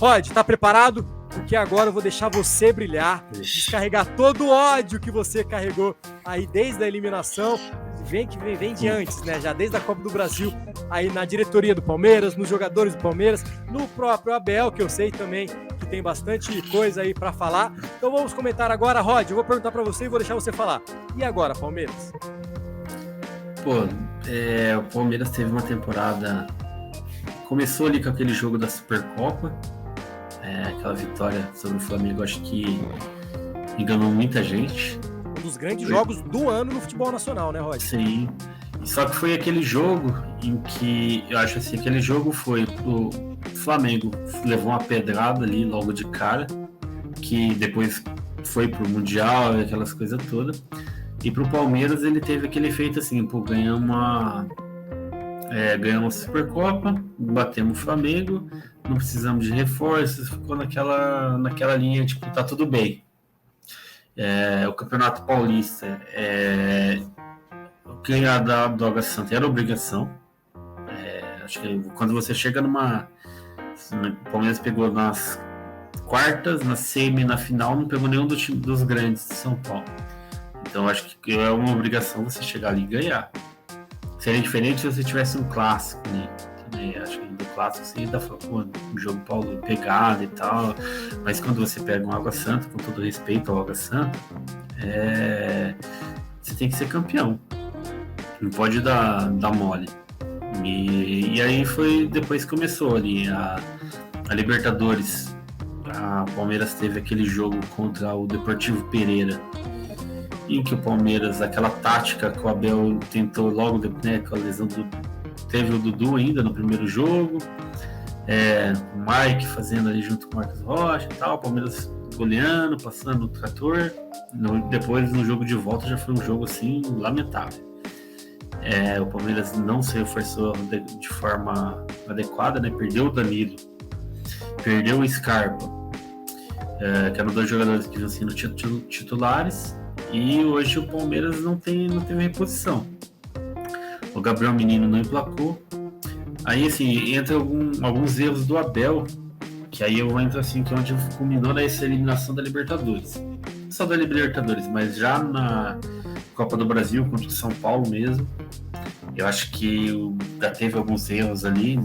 Rod, tá preparado? Porque agora eu vou deixar você brilhar, descarregar todo o ódio que você carregou aí desde a eliminação, vem de antes, né? Já desde a Copa do Brasil, aí na diretoria do Palmeiras, nos jogadores do Palmeiras, no próprio Abel, que eu sei também que tem bastante coisa aí pra falar. Então vamos comentar agora, Rod. Eu vou perguntar pra você e vou deixar você falar. E agora, Palmeiras? O Palmeiras teve uma temporada. Começou ali com aquele jogo da Supercopa. Aquela vitória sobre o Flamengo, acho que enganou muita gente. Um dos grandes jogos do ano no futebol nacional, né, Rod? Sim. Só que foi aquele jogo em que, eu acho assim, aquele jogo foi pro Flamengo, levou uma pedrada ali logo de cara, que depois foi pro Mundial e aquelas coisas todas. E pro Palmeiras ele teve aquele efeito assim, ganhamos uma Supercopa, batemos o Flamengo, não precisamos de reforços, ficou naquela linha, tipo, tá tudo bem. O Campeonato Paulista, ganhar do Água Santa era obrigação. Acho que quando você chega o Palmeiras pegou nas quartas, na semi, na final, não pegou nenhum dos grandes de São Paulo. Então acho que é uma obrigação você chegar ali e ganhar. Seria diferente se você tivesse um clássico, né? Também acho que do clássico você ainda fala, um jogo Paulo pegado e tal, mas quando você pega um Água Santa, com todo respeito ao Água Santa, você tem que ser campeão. Não pode dar mole. E aí foi depois que começou ali a Libertadores. A Palmeiras teve aquele jogo contra o Deportivo Pereira, em que o Palmeiras, aquela tática que o Abel tentou logo, né, com a lesão teve o Dudu ainda no primeiro jogo, o Mike fazendo ali junto com o Marcos Rocha e tal, o Palmeiras goleando, passando o trator. Depois no jogo de volta já foi um jogo assim lamentável. O Palmeiras não se reforçou de forma adequada, né? Perdeu o Danilo, perdeu o Scarpa, que eram dois jogadores que vinham sendo titulares. E hoje o Palmeiras não teve reposição. O Gabriel Menino não emplacou. Aí, assim, entra alguns erros do Abel, que aí eu entro assim, que é onde culminou nessa eliminação da Libertadores. Não só da Libertadores, mas já na Copa do Brasil, contra o São Paulo mesmo. Eu acho que já teve alguns erros ali,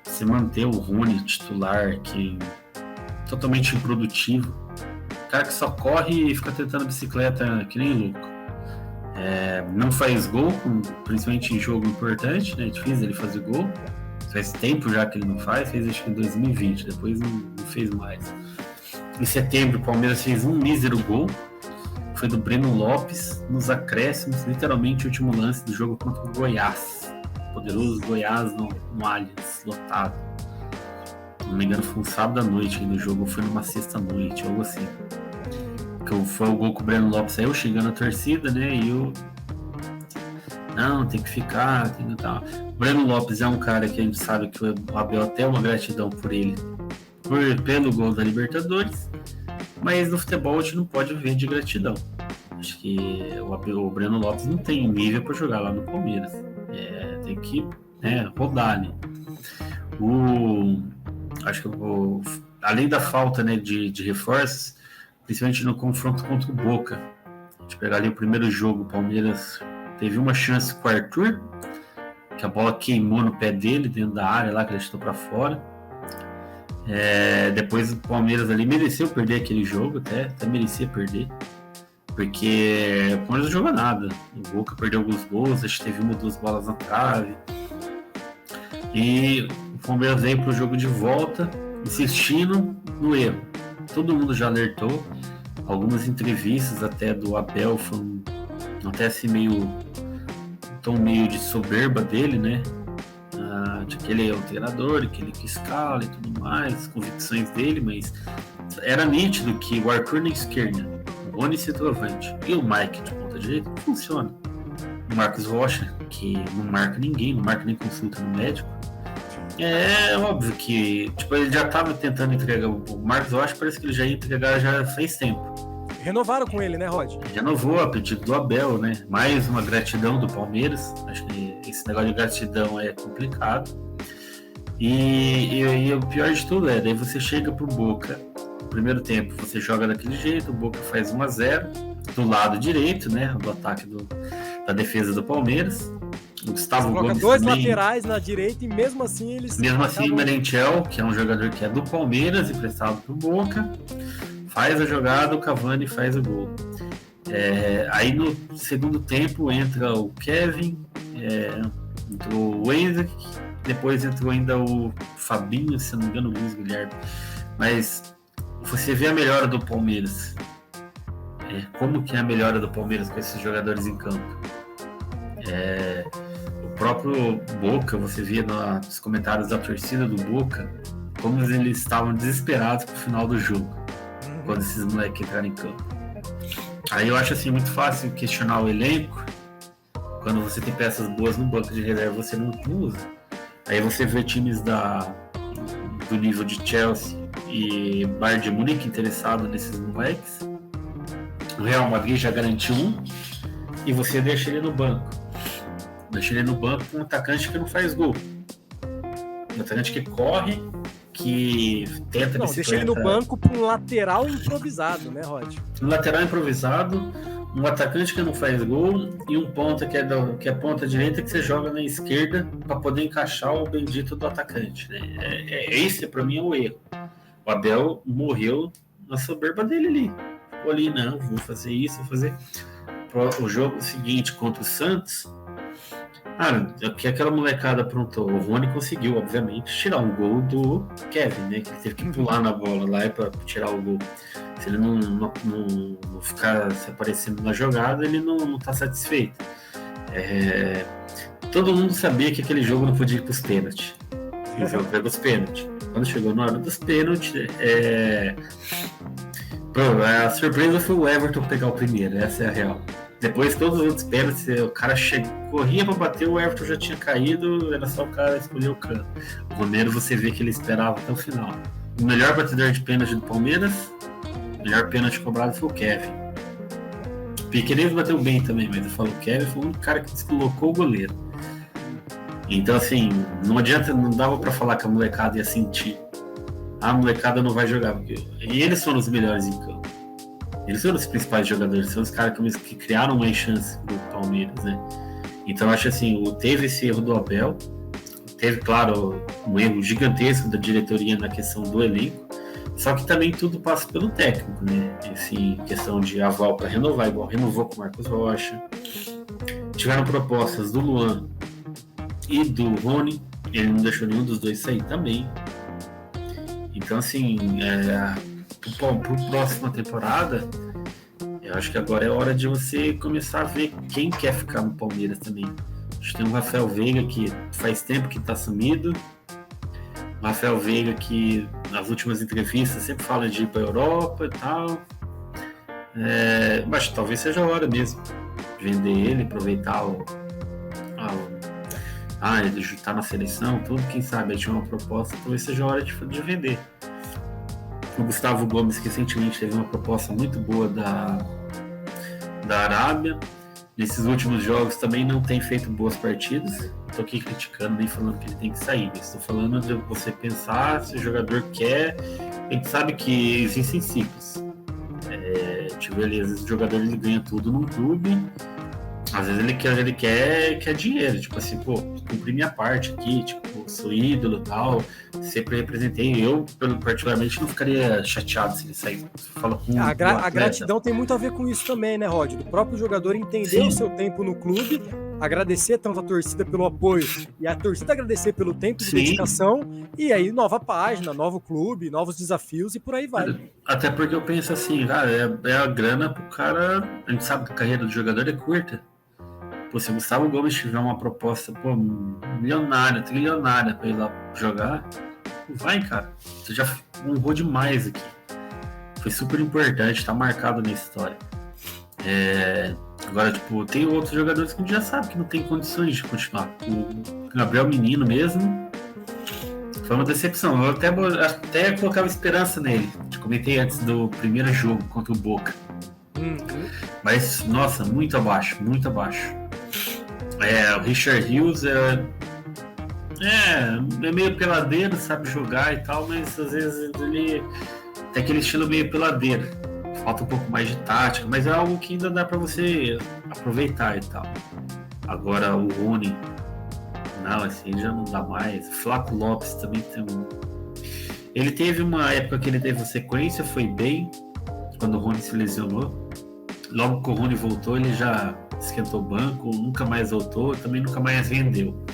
se manter o Rony titular, que totalmente improdutivo. Cara que só corre e fica tentando bicicleta que nem louco. Não faz gol, principalmente em jogo importante, né? É difícil ele fazer gol. Faz tempo já que ele não fez acho que em 2020, depois não fez mais. Em setembro o Palmeiras fez um mísero gol, foi do Breno Lopes, nos acréscimos, literalmente o último lance do jogo contra o Goiás. Poderoso Goiás no Allianz, lotado. Não me engano, foi um sábado à noite aí no jogo, ou foi numa sexta-noite, algo assim. Que foi o gol que o Breno Lopes saiu xingando a torcida, né? E não, tem que ficar, tem que tal. O Breno Lopes é um cara que a gente sabe que o Abel até uma gratidão por ele, pelo gol da Libertadores, mas no futebol a gente não pode viver de gratidão. Acho que o Breno Lopes não tem nível para jogar lá no Palmeiras. Tem que rodar ali. Acho que além da falta, né, de reforços, principalmente no confronto contra o Boca. A gente pegar ali o primeiro jogo, o Palmeiras teve uma chance com o Arthur, que a bola queimou no pé dele, dentro da área lá, que ele chutou para fora. Depois o Palmeiras ali mereceu perder aquele jogo, até merecia perder, porque o Palmeiras não jogou nada. O Boca perdeu alguns gols, acho que teve uma ou duas bolas na trave. E o Palmeiras veio para o jogo de volta, insistindo no erro. Todo mundo já alertou. Algumas entrevistas até do Abel foram até assim meio de soberba dele, né? De que ele é o treinador, que ele que escala e tudo mais, as convicções dele, mas era nítido que o Arthur na esquerda, o Rony centroavante e o Mike de ponta direita não funciona. O Marcos Rocha, que não marca ninguém, não marca nem consulta no médico. É óbvio que ele já estava tentando entregar. O Marcos Rocha parece que ele já ia entregar já faz tempo. Renovaram com ele, né, Rod? Renovou a pedido do Abel, né? Mais uma gratidão do Palmeiras. Acho que esse negócio de gratidão é complicado. E o pior de tudo daí você chega pro Boca, no primeiro tempo você joga daquele jeito, o Boca faz 1-0 do lado direito, né, do ataque da defesa do Palmeiras. O Gustavo Coloca Gomes dois também, laterais na direita e mesmo assim eles... mesmo assim, o Merentiel, que é um jogador que é do Palmeiras, emprestado pro Boca, faz a jogada, o Cavani faz o gol. Aí no segundo tempo entra o Kevin, entrou o Isaac, depois entrou ainda o Fabinho, se não me engano, o Luiz Guilherme. Mas você vê a melhora do Palmeiras. Como que é a melhora do Palmeiras com esses jogadores em campo? O próprio Boca, você via nos comentários da torcida do Boca, como eles estavam desesperados pro final do jogo, quando esses moleques entraram em campo. Aí eu acho assim muito fácil questionar o elenco quando você tem peças boas no banco de reserva, você não usa. Aí você vê times do nível de Chelsea e Bayern de Munique interessado nesses moleques. O Real Madrid já garantiu um e você deixa ele no banco. Deixa ele no banco com um atacante que não faz gol. Um atacante que corre, que tenta... Não, deixa ele no banco para um lateral improvisado, né, Rod? Um lateral improvisado, um atacante que não faz gol e um ponta que é ponta direita que você joga na esquerda para poder encaixar o bendito do atacante, né? Esse para mim é o erro. O Abel morreu na soberba dele ali. Ficou ali, não, vou fazer isso, vou fazer... O jogo seguinte contra o Santos, que aquela molecada aprontou. O Rony conseguiu, obviamente, tirar um gol do Kevin, né? Que ele teve que pular na bola lá para tirar o gol. Se ele não ficar se aparecendo na jogada, ele não tá satisfeito. Todo mundo sabia que aquele jogo não podia ir para os pênaltis. O jogo foi os pênaltis. Quando chegou na hora dos pênaltis, a surpresa foi o Everton pegar o primeiro, essa é a real. Depois, todos os outros pênaltis, o cara corria para bater, o Everton já tinha caído, era só o cara escolher o canto. O Romero, você vê que ele esperava até o final. O melhor batedor de pênalti do Palmeiras, o melhor pênalti cobrado foi o Kevin. O Piqueires bateu bem também, mas eu falo, o Kevin foi um cara que deslocou o goleiro. Então, assim, não adianta, não dava para falar que a molecada ia sentir. A molecada não vai jogar, porque... E eles foram os melhores em campo. Eles foram os principais jogadores, são os caras que criaram mais chance pro Palmeiras, né? Então eu acho assim, teve esse erro do Abel, teve, claro, um erro gigantesco da diretoria na questão do elenco, só que também tudo passa pelo técnico, né? Assim, questão de aval para renovar, igual renovou com o Marcos Rocha. Tiveram propostas do Luan e do Rony, ele não deixou nenhum dos dois sair também. Então, assim, para a próxima temporada, eu acho que agora é hora de você começar a ver quem quer ficar no Palmeiras também. A gente tem o Rafael Veiga, que faz tempo que está sumido. O Rafael Veiga, que nas últimas entrevistas sempre fala de ir para a Europa e tal. Mas talvez seja a hora mesmo de vender ele, aproveitar ele está na seleção, tudo, quem sabe, tinha uma proposta, talvez seja a hora de vender. O Gustavo Gomes, que recentemente teve uma proposta muito boa da Arábia, nesses últimos jogos também não tem feito boas partidas. Estou aqui criticando, nem falando que ele tem que sair, estou falando de você pensar se o jogador quer. A gente sabe que existem ciclos. Às vezes o jogador ele ganha tudo num clube, às vezes ele quer dinheiro, tipo assim, cumpri minha parte aqui, tipo, sou ídolo e tal, sempre representei. Eu, particularmente, não ficaria chateado se ele sair. A gratidão tem muito a ver com isso também, né, Rod? Do próprio jogador entender Sim. o seu tempo no clube, agradecer tanto a torcida pelo apoio e a torcida agradecer pelo tempo de dedicação, e aí nova página, novo clube, novos desafios e por aí vai. Até porque eu penso assim, cara, é a grana pro cara. A gente sabe que a carreira do jogador é curta. Se o Gustavo Gomes tiver uma proposta milionária, trilionária pra ir lá jogar, vai, cara. Você já honrou demais aqui. Foi super importante, tá marcado na história. Agora, tem outros jogadores que a gente já sabe que não tem condições de continuar. O Gabriel Menino mesmo foi uma decepção. Eu até colocava esperança nele. Eu comentei antes do primeiro jogo contra o Boca. Mas, nossa, muito abaixo, muito abaixo. O Richard Rios É meio peladeiro, sabe jogar e tal, mas às vezes ele tem aquele estilo meio peladeiro. Falta um pouco mais de tática, mas é algo que ainda dá para você aproveitar e tal. Agora o Rony, não, assim já não dá mais. O Flaco Lopes também tem um. Ele teve uma época que ele teve uma sequência, foi bem, quando o Rony se lesionou. Logo que o Rony voltou, ele já esquentou o banco, nunca mais voltou, também nunca mais vendeu.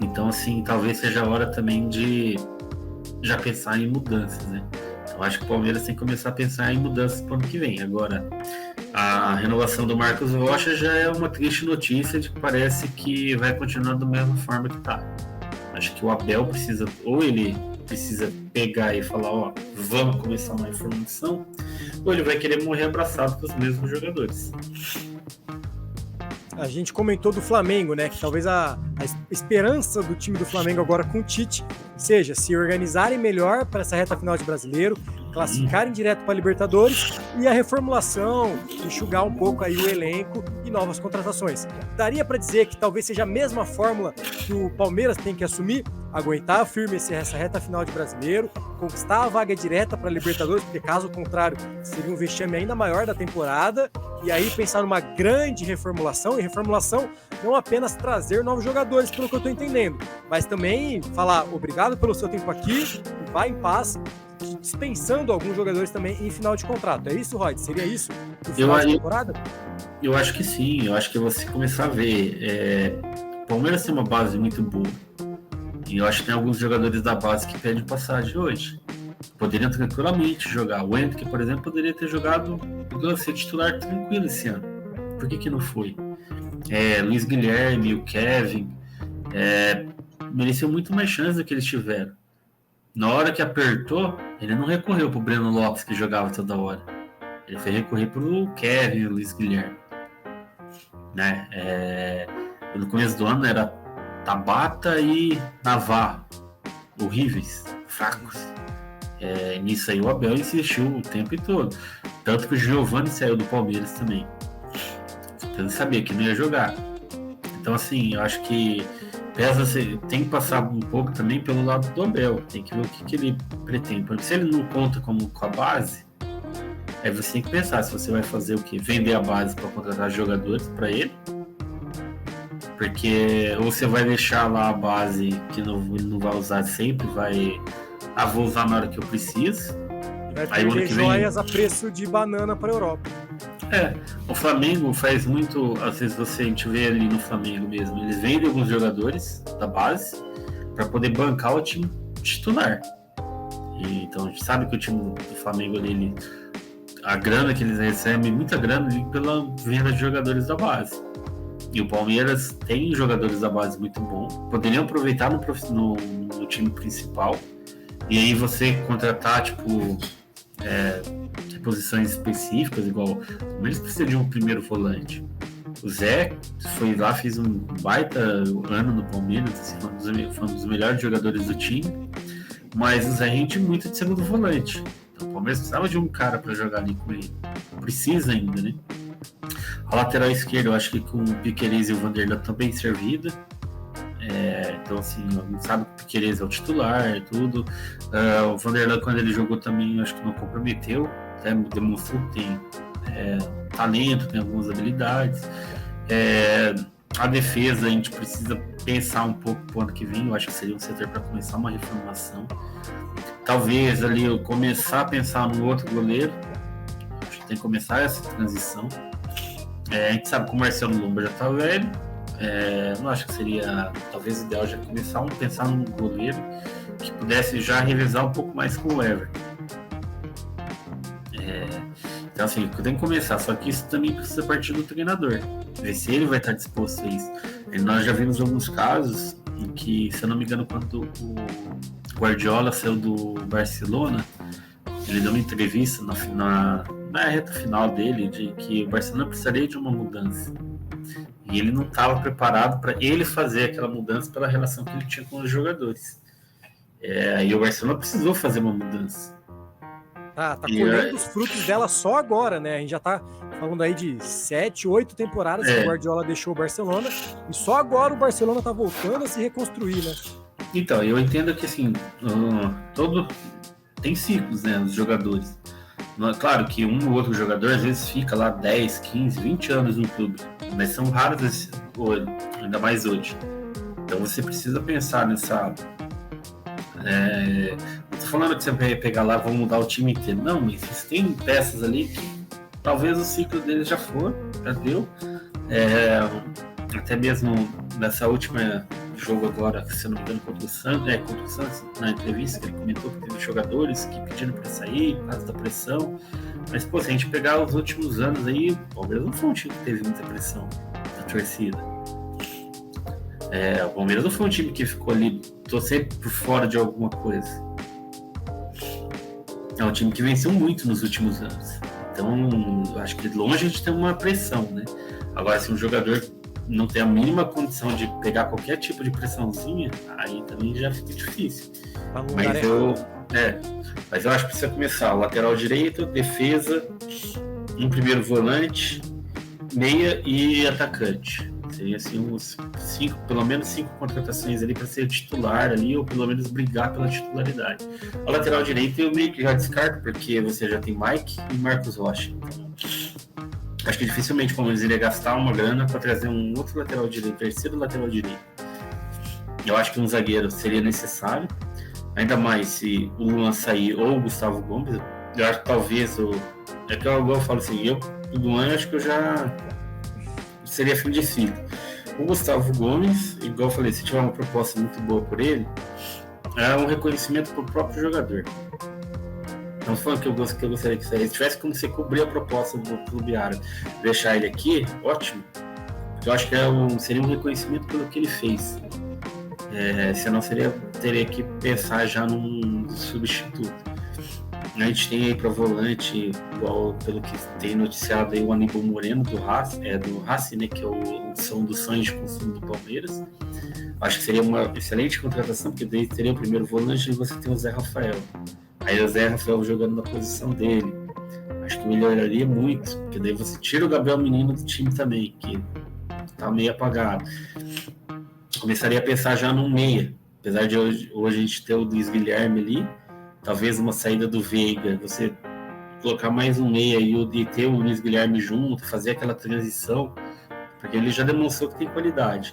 Então, assim, talvez seja a hora também de já pensar em mudanças, né? Eu acho que o Palmeiras tem que começar a pensar em mudanças para o ano que vem. Agora, a renovação do Marcos Rocha já é uma triste notícia de que parece que vai continuar da mesma forma que tá. Acho que o Abel precisa, ou ele precisa pegar e falar, ó, vamos começar uma reformulação, ou ele vai querer morrer abraçado com os mesmos jogadores. A gente comentou do Flamengo, né? Que talvez a esperança do time do Flamengo agora com o Tite seja se organizarem melhor para essa reta final de Brasileiro, classificarem direto para a Libertadores e a reformulação, enxugar um pouco aí o elenco e novas contratações. Daria para dizer que talvez seja a mesma fórmula que o Palmeiras tem que assumir, aguentar firme essa reta final de Brasileiro, conquistar a vaga direta para a Libertadores, porque caso contrário seria um vexame ainda maior da temporada, e aí pensar numa grande reformulação, e reformulação não apenas trazer novos jogadores, pelo que eu estou entendendo, mas também falar obrigado pelo seu tempo aqui, vá em paz, dispensando alguns jogadores também em final de contrato. É isso, Roy? Seria isso no final de temporada? Eu acho que sim, eu acho que você começar a ver. O Palmeiras tem uma base muito boa. E eu acho que tem alguns jogadores da base que pedem passagem hoje. Poderiam tranquilamente jogar. O Henrique, por exemplo, poderia ter jogado, ser titular tranquilo esse ano. Por que não foi? Luiz Guilherme, o Kevin, mereciam muito mais chance do que eles tiveram. Na hora que apertou, ele não recorreu pro Breno Lopes, que jogava toda hora. Ele foi recorrer pro Kevin, o Luiz Guilherme. Né? No começo do ano era Tabata e Navarro. Horríveis, fracos. Nisso aí o Abel insistiu o tempo todo. Tanto que o Giovani saiu do Palmeiras também. Ele sabia que não ia jogar. Então, assim, eu acho que tem que passar um pouco também pelo lado do Abel. Tem que ver o que ele pretende. Porque se ele não conta com a base, aí você tem que pensar se você vai fazer o quê? Vender a base para contratar jogadores para ele. Porque ou você vai deixar lá a base que ele não vai usar sempre, vou usar na hora que eu preciso. Vai perder joias a preço de banana para a Europa. O Flamengo faz muito, às vezes a gente vê ali no Flamengo mesmo, eles vendem alguns jogadores da base para poder bancar o time titular. Então a gente sabe que o time do Flamengo ali, a grana que eles recebem, muita grana ali pela venda de jogadores da base. E o Palmeiras tem jogadores da base muito bons, poderiam aproveitar no time principal, e aí você contratar, posições específicas, igual eles precisam de um primeiro volante. O Zé foi lá, fez um baita ano no Palmeiras, assim, foi um dos melhores jogadores do time, mas o Zé rende muito de segundo volante. Então o Palmeiras precisava de um cara para jogar ali com ele. Precisa ainda, né? A lateral esquerda, eu acho que com o Piquerez e o Vanderlan estão bem servidos. Então, assim, a gente sabe que o Piquerez é o titular, tudo. O Vanderlan, quando ele jogou também, acho que não comprometeu. Até demonstrou que tem talento, tem algumas habilidades. A defesa, a gente precisa pensar um pouco pro ano que vem. Eu acho que seria um setor para começar uma reformulação. Talvez ali eu começar a pensar no outro goleiro. Acho que tem que começar essa transição. A gente sabe que o Marcelo Lomba já tá velho. Não acho que seria talvez ideal já começar a pensar num goleiro que pudesse já revezar um pouco mais com o Everton. Então assim, tem que começar, só que isso também precisa partir do treinador, ver se ele vai estar disposto a isso. Nós já vimos alguns casos em que, se eu não me engano, quando o Guardiola saiu do Barcelona, ele deu uma entrevista na reta final dele de que o Barcelona precisaria de uma mudança. E ele não estava preparado para ele fazer aquela mudança pela relação que ele tinha com os jogadores. E o Barcelona precisou fazer uma mudança. Tá colhendo os frutos dela só agora, né? A gente já tá falando aí de 7, 8 temporadas que o Guardiola deixou o Barcelona, e só agora o Barcelona tá voltando a se reconstruir, né? Então, eu entendo que, assim, tem ciclos, né, os jogadores. Claro que um ou outro jogador às vezes fica lá 10, 15, 20 anos no clube, mas são raros ainda mais hoje. Então você precisa pensar nessa... não tô falando que você vai pegar lá e vão mudar o time inteiro. Não, mas tem peças ali que talvez o ciclo deles já deu. Até mesmo nessa última jogo agora, se eu não me engano, contra o Santos, na entrevista que ele comentou que teve jogadores que pediram para sair por causa da pressão. Mas, pô, se a gente pegar os últimos anos aí, o Palmeiras não foi um time que teve muita pressão da torcida. O Palmeiras não foi um time que ficou ali torcendo por fora de alguma coisa. É um time que venceu muito nos últimos anos. Então, acho que longe a gente tem uma pressão, né? Agora, se um jogador não tem a mínima condição de pegar qualquer tipo de pressãozinha, aí também já fica difícil. Mas eu acho que precisa começar o lateral direito, defesa, um primeiro volante, meia e atacante. Seria assim pelo menos 5 contratações ali para ser titular ali, ou pelo menos brigar pela titularidade. A lateral direita eu meio que já descarto, porque você já tem Mike e Marcos Rocha. Acho que dificilmente o Palmeiras iria gastar uma grana para trazer um outro lateral direito, terceiro lateral direito. Eu acho que um zagueiro seria necessário, ainda mais se o Luan sair ou o Gustavo Gomes. Eu acho que talvez é que eu falo assim, o Luan eu acho que eu já seria fim de ciclo. O Gustavo Gomes, igual eu falei, se tiver uma proposta muito boa por ele, é um reconhecimento para o próprio jogador. Não foi o que eu gostaria que saísse. Se tivesse como você cobrir a proposta do clube árabe, deixar ele aqui, ótimo. Eu acho que seria um reconhecimento pelo que ele fez. Senão teria que pensar já num substituto. A gente tem aí para volante, igual pelo que tem noticiado aí, o Aníbal Moreno do Racing, né, que é o do sonho de consumo do Palmeiras. Acho que seria uma excelente contratação, porque daí teria o primeiro volante e você tem o Zé Rafael. Aí o Zé Rafael jogando na posição dele. Acho que melhoraria muito, porque daí você tira o Gabriel Menino do time também, que tá meio apagado. Começaria a pensar já num meia. Apesar de hoje a gente ter o Luiz Guilherme ali, talvez uma saída do Veiga, você colocar mais um meia e ter o Luiz Guilherme junto, fazer aquela transição, porque ele já demonstrou que tem qualidade.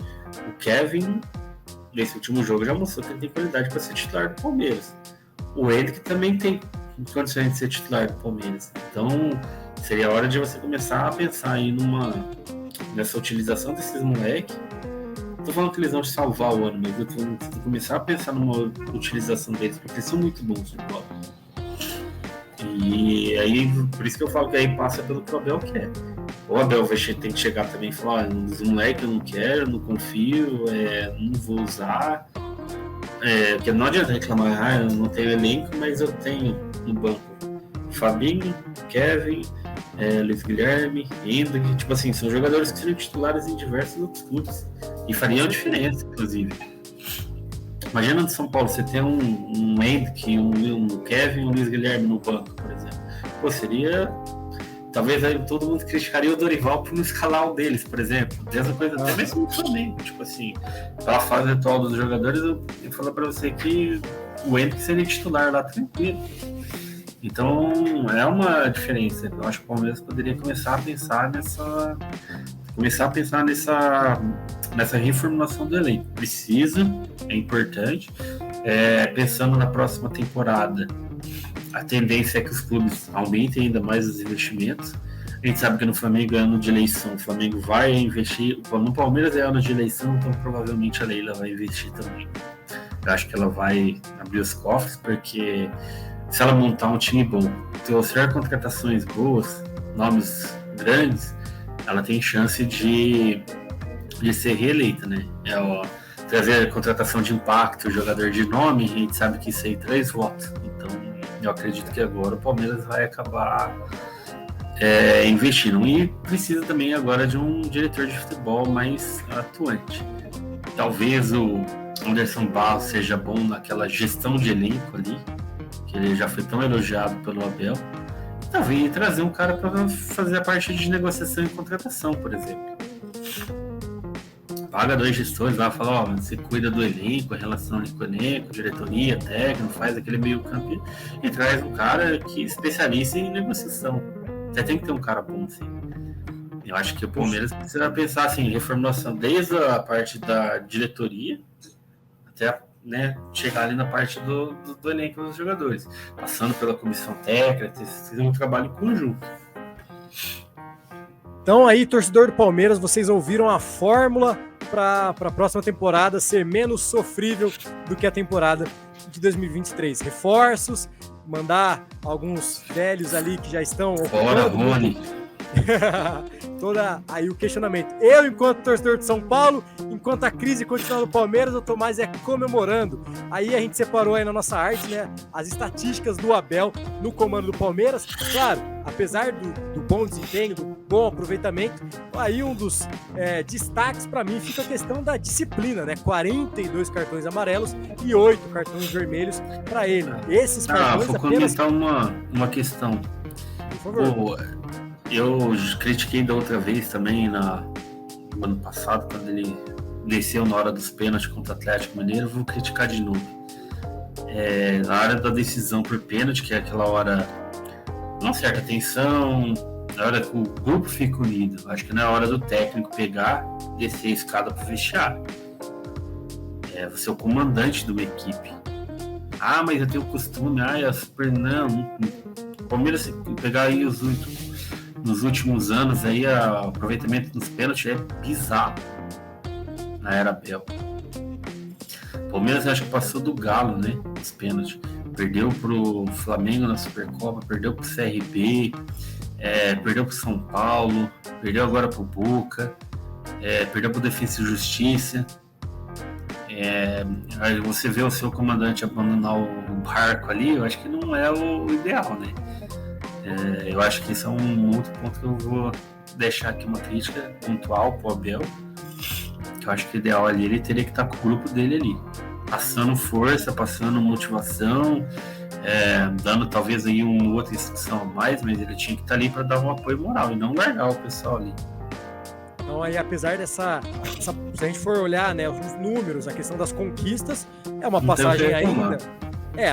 O Kevin, nesse último jogo, já mostrou que ele tem qualidade para ser titular do Palmeiras. O Hendrick também tem condições de ser titular do Palmeiras. Então, seria a hora de você começar a pensar aí nessa utilização desses moleques. Não tô falando que eles vão te salvar o ano, mas eu tô começar a pensar numa utilização deles, porque eles são muito bons de bola. E aí, por isso que eu falo que aí passa pelo que o Abel quer. O Abel tem que chegar também e falar, os moleques eu não quero, não confio, não vou usar. Porque não adianta reclamar, eu não tenho elenco, mas eu tenho no banco Fabinho, Kevin, Luiz Guilherme, Hendrick, tipo assim, são jogadores que seriam titulares em diversos outros clubes e fariam diferença, inclusive. Imagina no São Paulo, você tem um Hendrick, um Kevin e um Luiz Guilherme no banco, por exemplo. Pô, seria... Talvez aí todo mundo criticaria o Dorival por não escalar o deles, por exemplo. Mesma coisa até mesmo no Flamengo. Tipo assim, pela fase atual dos jogadores, eu falo pra você que o Hendrick seria titular lá tranquilo. Então, é uma diferença. Eu acho que o Palmeiras poderia começar a pensar nessa reformulação do elenco. Precisa, é importante. Pensando na próxima temporada, a tendência é que os clubes aumentem ainda mais os investimentos. A gente sabe que no Flamengo é ano de eleição, o Flamengo vai investir. No Palmeiras é ano de eleição, então provavelmente a Leila vai investir também. Eu acho que ela vai abrir os cofres, porque se ela montar um time bom, trouxer contratações boas, nomes grandes, ela tem chance de ser reeleita, né? Trazer a contratação de impacto, jogador de nome, a gente sabe que isso aí traz votos. Então, eu acredito que agora o Palmeiras vai acabar investindo. E precisa também agora de um diretor de futebol mais atuante. Talvez o Anderson Barros seja bom naquela gestão de elenco ali, que ele já foi tão elogiado pelo Abel. Talvez trazer um cara para fazer a parte de negociação e contratação, por exemplo. Paga 2 gestores lá, fala, você cuida do elenco, a relação com o elenco, diretoria, técnico, faz aquele meio campo e traz um cara que especializa em negociação. Você tem que ter um cara bom, assim. Eu acho que o Palmeiras precisa pensar assim, em reformulação desde a parte da diretoria até, né, chegar ali na parte do elenco dos jogadores, passando pela comissão técnica, fazer um trabalho em conjunto. Então aí, torcedor do Palmeiras, vocês ouviram a fórmula para a próxima temporada ser menos sofrível do que a temporada de 2023. Reforços, mandar alguns velhos ali que já estão... Fora, Rony! Toda aí o questionamento. Eu, enquanto torcedor de São Paulo, enquanto a crise continua no Palmeiras, eu tô mais comemorando. Aí a gente separou aí na nossa arte, né, as estatísticas do Abel no comando do Palmeiras. Claro, apesar do bom desempenho, do bom aproveitamento, aí um dos destaques para mim fica a questão da disciplina, né? 42 cartões amarelos e 8 cartões vermelhos para ele. Esses cartões vou apenas... comentar uma questão. Por favor. Eu critiquei da outra vez também no ano passado, quando ele desceu na hora dos pênaltis contra o Atlético Mineiro, vou criticar de novo. Na hora da decisão por pênalti, que é aquela hora, uma certa tensão, na hora que o grupo fica unido, acho que não é a hora do técnico pegar, descer a escada para o vestiário. Você é o comandante de uma equipe. Mas eu tenho costume, é super... Não, o Palmeiras, se pegar aí nos últimos anos, aí, o aproveitamento dos pênaltis é bizarro na era Abel. O Palmeiras acho que passou do Galo, né? Os pênaltis. Perdeu pro Flamengo na Supercopa, perdeu pro CRB, perdeu pro São Paulo, perdeu agora pro Boca, perdeu pro Defensa e Justiça. Aí você vê o seu comandante abandonar o barco ali, eu acho que não é o ideal, né? Eu acho que isso é um outro ponto que eu vou deixar aqui uma crítica pontual pro Abel, que eu acho que o ideal ali, ele teria que estar com o grupo dele ali, passando força, passando motivação, dando talvez aí uma outra instrução a mais, mas ele tinha que estar ali para dar um apoio moral e não largar o pessoal ali. Então aí, apesar se a gente for olhar, né, os números, a questão das conquistas, é uma passagem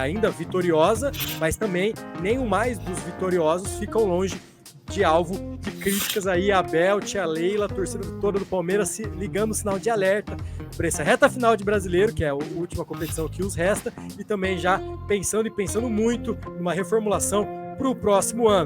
ainda vitoriosa, mas também nem o mais dos vitoriosos ficam longe de alvo de críticas aí. Abel, tia Leila, a torcida toda do Palmeiras se ligando o sinal de alerta para essa reta final de Brasileiro, que é a última competição que os resta, e também já pensando muito numa reformulação para o próximo ano.